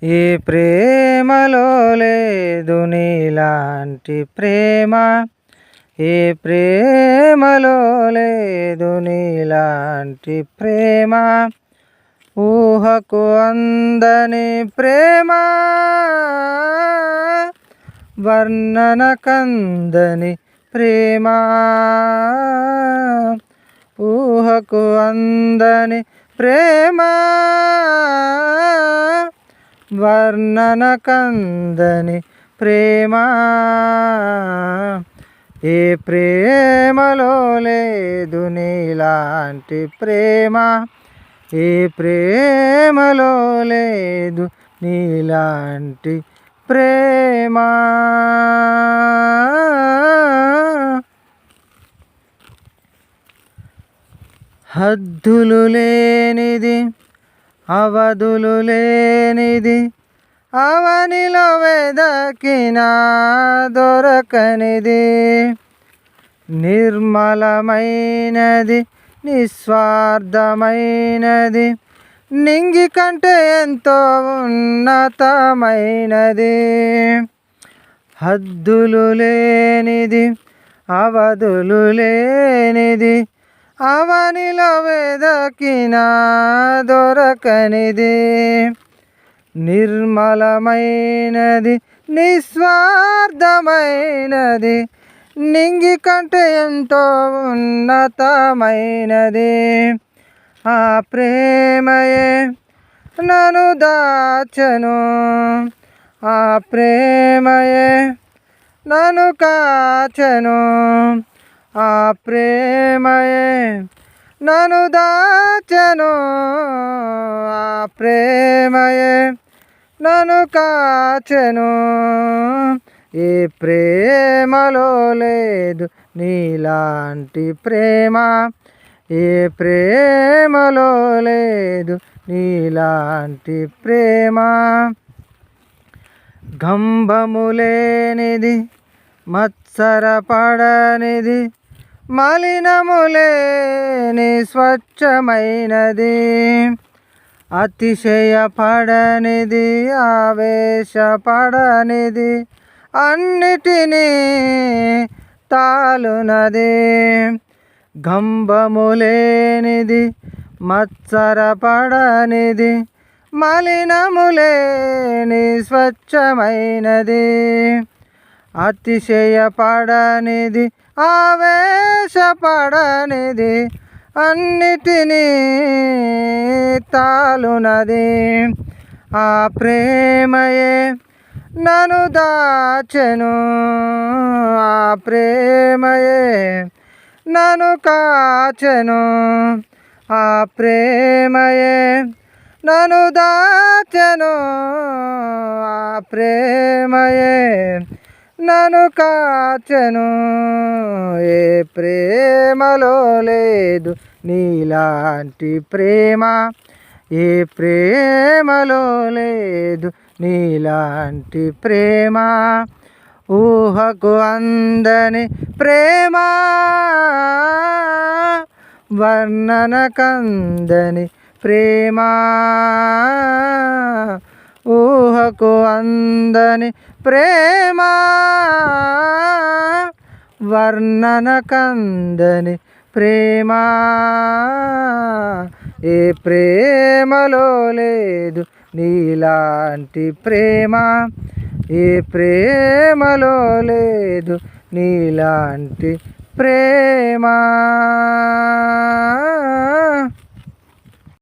ఏ ప్రేమలో లేదు నీలాంటి ప్రేమ, ఏ ప్రేమలో లేదు నీలాంటి ప్రేమ, ఊహకు అందని ప్రేమ, వర్ణన కందని ప్రేమ, ఊహకు అందని ప్రేమ, వర్ణన కందని ప్రేమ, ఏ ప్రేమలో లేదు నీలాంటి ప్రేమ, ఏ ప్రేమలో లేదు నీలాంటి ప్రేమ. హద్దులు లేనిది, అవధులు లేనిది, అవనిలో వెదకినా దొరకనిది, నిర్మలమైనది, నిస్వార్థమైనది, నింగి కంటే ఎంతో ఉన్నతమైనది. హద్దులు లేనిది, అవధులు లేనిది, అవనిలో వెదకినా దొరకనిది, నిర్మలమైనది, నిస్వార్థమైనది, నింగి కంటే ఎంతో ఉన్నతమైనది. ఆ ప్రేమయే నన్ను దాచెను, ఆ ప్రేమయే నన్ను కాచెను, ఆ ప్రేమయే నన్ను దాచెను, ఆ ప్రేమయే నన్ను కాచెను. ఏ ప్రేమలో లేదు నీలాంటి ప్రేమ, ఏ ప్రేమలో లేదు నీలాంటి ప్రేమ. గంభము లేనిది, మత్సరపడనిది, మలినము లేని స్వచ్ఛమైనది, అతిశయపడనిది, ఆవేశపడనిది, అన్నిటినీ తాలునది. గంభము లేనిది, మత్సరపడనిది, మలినము లేని స్వచ్ఛమైనది, అతిశయపడనిది, ఆవేశపడనిది, అన్నిటినీ తాలునది. ఆ ప్రేమయే నన్ను దాచెను, ఆ ప్రేమయే నన్ను కాచెను, ఆ ప్రేమయే నన్ను దాచెను, ఆ ప్రేమయే నన్ను కాచెను. ఏ ప్రేమలో లేదు నీలాంటి ప్రేమ, ఏ ప్రేమలో లేదు నీలాంటి ప్రేమ, ఊహకు అందని ప్రేమ, వర్ణన కందని ప్రేమ, ఊహకు అందని ప్రేమ, వర్ణన కందని ప్రేమ. ఏ ప్రేమలో లేదు నీలాంటి ప్రేమ, ఏ ప్రేమలో లేదు నీలాంటి ప్రేమ.